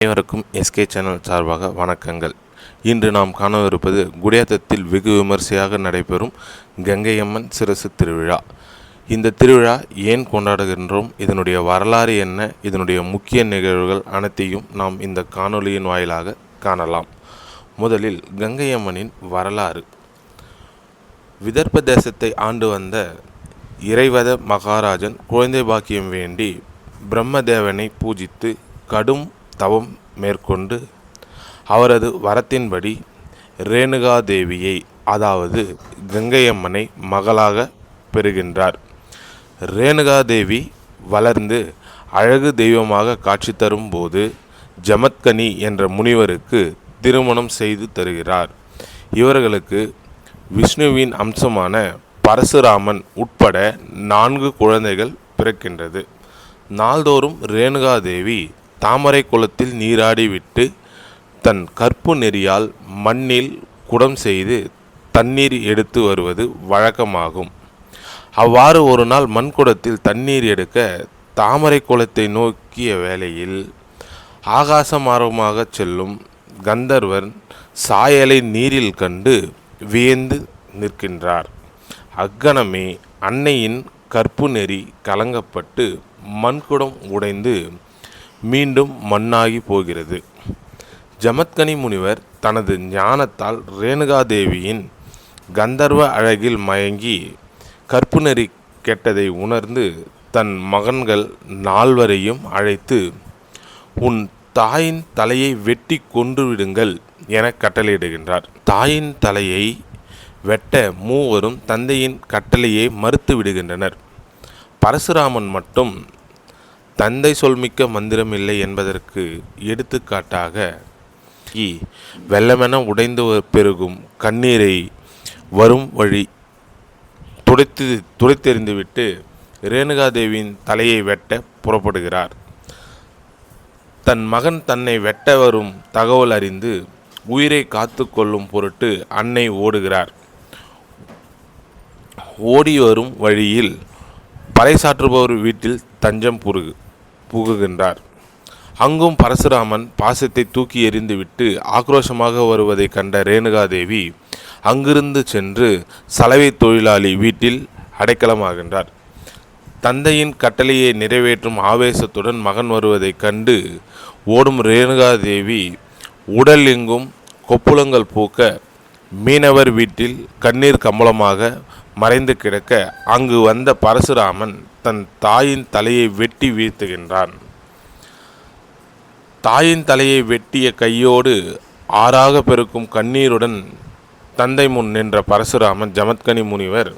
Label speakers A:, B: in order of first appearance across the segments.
A: அனைவருக்கும் SK channel சார்பாக வணக்கங்கள். இன்று நாம் காணவிருப்பது குடியாத்தத்தில் வெகு விமர்சையாக நடைபெறும் கங்கையம்மன் சிரசு திருவிழா. இந்த திருவிழா ஏன் கொண்டாடுகின்றோம், இதனுடைய வரலாறு என்ன, இதனுடைய முக்கிய நிகழ்வுகள் அனைத்தையும் நாம் இந்த காணொளியின் வாயிலாக காணலாம். முதலில் கங்கையம்மனின் வரலாறு. விதர்ப்ப தேசத்தை ஆண்டு வந்த இறைவத மகாராஜன் குழந்தை பாக்கியம் வேண்டி பிரம்மதேவனை பூஜித்து கடும் தவம் மேற்கொண்டு அவரது வரத்தின்படி ரேணுகாதேவியை, அதாவது கங்கையம்மனை மகளாக பெறுகின்றார். ரேணுகாதேவி வளர்ந்து அழகு தெய்வமாக காட்சி தரும் போது ஜமத்கனி என்ற முனிவருக்கு திருமணம் செய்து தருகிறார். இவர்களுக்கு விஷ்ணுவின் அம்சமான பரசுராமன் உட்பட 4 குழந்தைகள் பிறக்கின்றது. நாள்தோறும் ரேணுகாதேவி தாமரை குளத்தில் நீராடிவிட்டு தன் கற்பு நெறியால் மண்ணில் குடம் செய்து தண்ணீர் எடுத்து வருவது வழக்கமாகும். அவ்வாறு ஒரு நாள் மண்குடத்தில் தண்ணீர் எடுக்க தாமரை குளத்தை நோக்கிய வேளையில் ஆகாச மார்க்கமாக செல்லும் கந்தர்வன் சாயலை நீரில் கண்டு வியந்து நிற்கின்றார். அக்கணமே அன்னையின் கற்பு நெறி கலங்கப்பட்டு மண்குடம் உடைந்து மீண்டும் மண்ணாகி போகிறது. ஜமத்கனி முனிவர் தனது ஞானத்தால் ரேணுகாதேவியின் கந்தர்வ அழகில் மயங்கி கற்பு நெறி கெட்டதை உணர்ந்து தன் மகன்கள் 4 அழைத்து, உன் தாயின் தலையை வெட்டி கொன்று விடுங்கள் என கட்டளையிடுகின்றார். தாயின் தலையை வெட்ட மூவரும் தந்தையின் கட்டளையை மறுத்து விடுகின்றனர். பரசுராமன் மட்டும் தந்தை சொல்மிக்க மந்திரம் இல்லை என்பதற்கு எடுத்துக்காட்டாக வெள்ளமென உடைந்து பெருகும் கண்ணீரை வரும் வழி துடைத்தெறிந்துவிட்டு ரேணுகாதேவியின் தலையை வெட்ட புறப்படுகிறார். தன் மகன் தன்னை வெட்ட வரும் தகவல் அறிந்து உயிரை காத்து கொள்ளும் பொருட்டு அன்னை ஓடுகிறார். ஓடி வரும் வழியில் பறைசாற்றுபவர் வீட்டில் தஞ்சம் புகுகின்றார். அங்கும் பரசுராமன் பாசத்தை தூக்கி எறிந்துவிட்டு ஆக்ரோஷமாக வருவதை கண்ட ரேணுகாதேவி அங்கிருந்து சென்று சலவை தொழிலாளி வீட்டில் அடைக்கலமாகின்றார். தந்தையின் கட்டளையை நிறைவேற்றும் ஆவேசத்துடன் மகன் வருவதை கண்டு ஓடும் ரேணுகாதேவி உடல் எங்கும் கொப்புளங்கள் பூக்க மீனவர் வீட்டில் கண்ணீர் கம்பளமாக மறைந்து கிடக்க அங்கு வந்த பரசுராமன் தன் தாயின் தலையை வெட்டி வீழ்த்துகின்றான். தாயின் தலையை வெட்டிய கையோடு ஆறாக பெருக்கும் கண்ணீருடன் தந்தை முன் நின்ற பரசுராமன் ஜமத்கனி முனிவர்,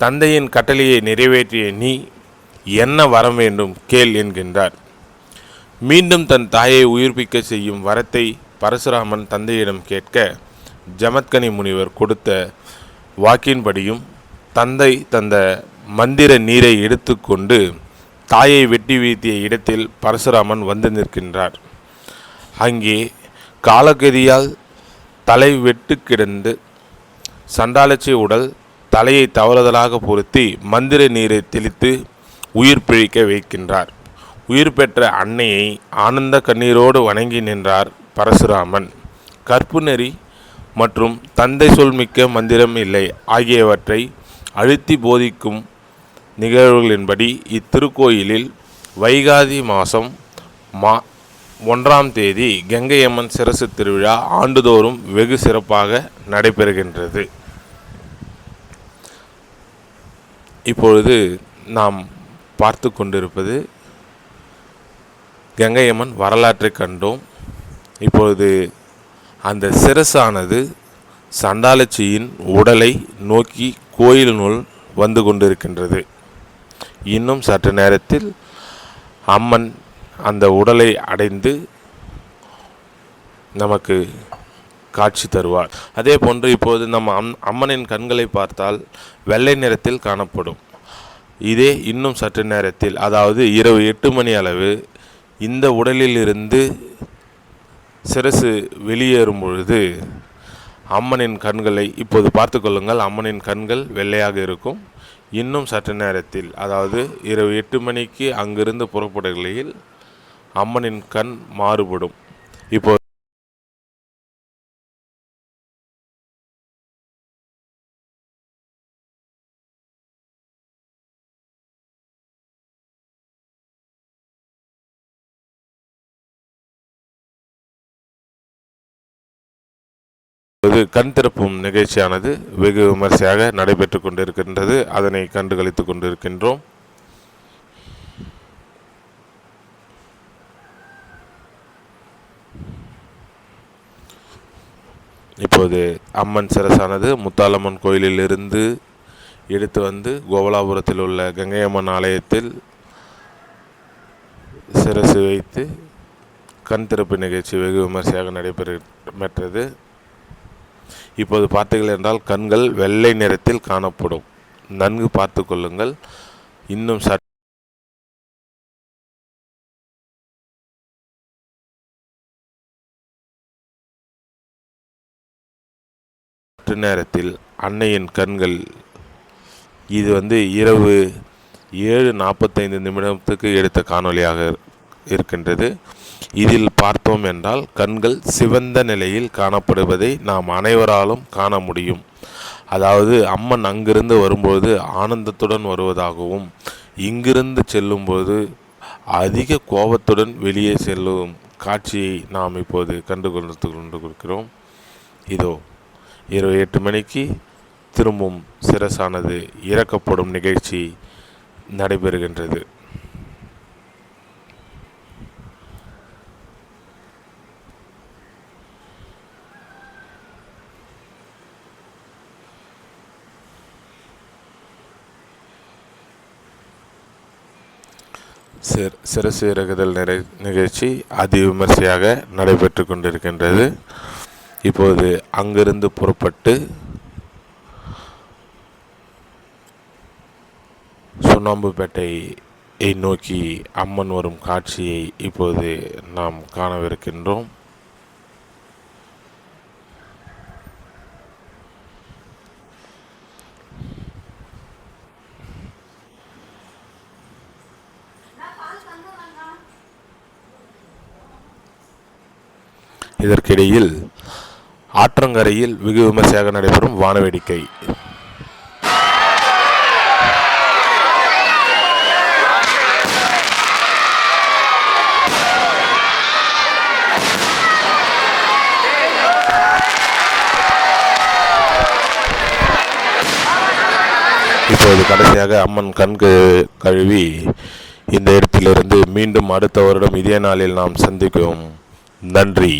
A: தந்தையின் கட்டளையை நிறைவேற்றிய நீ என்ன வரம் வேண்டும் கேள் என்கின்றார். மீண்டும் தன் தாயை உயிர்ப்பிக்க செய்யும் வரத்தை பரசுராமன் தந்தையிடம் கேட்க ஜமத்கனி முனிவர் கொடுத்த வாக்கின்படியும் தந்தை தந்த மந்திர நீரை எடுத்துக்கொண்டு தாயை வெட்டி வீழ்த்திய இடத்தில் பரசுராமன் வந்து நிற்கின்றார். அங்கே காலகதியால் தலை வெட்டு கிடந்து சண்டாளச்சி உடல் தலையை தவறுதலாக பொருத்தி மந்திர நீரை தெளித்து உயிர் பிழைக்க வைக்கின்றார். உயிர் பெற்ற அன்னையை ஆனந்த கண்ணீரோடு வணங்கி நின்றார் பரசுராமன். கற்பு நெறி மற்றும் தந்தை சொல்மிக்க மந்திரம் இல்லை ஆகியவற்றை அழுத்தி போதிக்கும் நிகழ்வுகளின்படி இத்திருக்கோயிலில் வைகாசி மாதம் 1ஆம் தேதி கங்கையம்மன் சிரசு திருவிழா ஆண்டுதோறும் வெகு சிறப்பாக நடைபெறுகின்றது. இப்பொழுது நாம் பார்த்து கொண்டிருப்பது கங்கையம்மன் வரலாற்றை கண்டோம். இப்பொழுது அந்த சிரசானது சண்டாளச்சியின் உடலை நோக்கி கோயிலினுள் வந்து கொண்டிருக்கின்றது. இன்னும் சற்று நேரத்தில் அம்மன் அந்த உடலை அடைந்து நமக்கு காட்சி தருவார். அதே போன்று இப்போது நம்ம அம்மனின் கண்களை பார்த்தால் வெள்ளை நிறத்தில் காணப்படும். இதே இன்னும் சற்று நேரத்தில், அதாவது இரவு 8 மணி அளவு இந்த உடலிலிருந்து சிரசு வெளியேறும் பொழுது அம்மனின் கண்களை இப்போது பார்த்து கொள்ளுங்கள். அம்மனின் கண்கள் வெள்ளையாக இருக்கும். இன்னும் சற்று நேரத்தில், அதாவது இரவு 8 மணிக்கு அங்கிருந்து புறப்படுகையில் அம்மனின் கண் மாறுபடும். இப்போ கண் திறப்பும் நிகழ்ச்சியானது வெகு விமர்சையாக நடைபெற்று கொண்டிருக்கின்றது. அதனை கண்டுகளித்துக் கொண்டிருக்கின்றோம். இப்போது அம்மன் சிரசானது முத்தாலம்மன் கோயிலில் இருந்து எடுத்து வந்து கோவலாபுரத்தில் உள்ள கங்கை அம்மன் ஆலயத்தில் சிரசு வைத்து கண் திறப்பு நிகழ்ச்சி வெகு விமர்சையாக நடைபெற்றது. இப்போது பார்த்தீர்கள் என்றால் கண்கள் வெள்ளை நிறத்தில் காணப்படும். நன்கு பார்த்து கொள்ளுங்கள். இன்னும் சற்று நேரத்தில் அன்னையின் கண்கள் இது இரவு 7:45 எடுத்த காணொளியாக இருக்கின்றது. இதில் பார்த்தோம் என்றால் கண்கள் சிவந்த நிலையில் காணப்படுவதை நாம் அனைவராலும் காண முடியும். அதாவது அம்மன் அங்கிருந்து வரும்போது ஆனந்தத்துடன் வருவதாகவும், இங்கிருந்து செல்லும்போது அதிக கோபத்துடன் வெளியே செல்லும் காட்சியை நாம் இப்போது கண்டு கொண்டிருக்கிறோம். இதோ இரவு 8 மணிக்கு திரும்பும் சிரசானது இறக்கப்படும் நிகழ்ச்சி நடைபெறுகின்றது. சிரசு இறக்குதல் நிகழ்ச்சி அதிவிமர்சையாக நடைபெற்று கொண்டிருக்கின்றது. இப்போது அங்கிருந்து புறப்பட்டு சுண்ணாம்புப்பேட்டையை நோக்கி அம்மன் வரும் காட்சியை இப்போது நாம் காணவிருக்கின்றோம். இதற்கிடையில் ஆற்றங்கரையில் வெகு விமர்சையாக நடைபெறும் வானவேடிக்கை. இப்போது கடைசியாக அம்மன் கண்கு கழுவி இந்த இடத்திலிருந்து மீண்டும் அடுத்த வருடம் இதே நாளில் நாம் சந்திக்கும். நன்றி.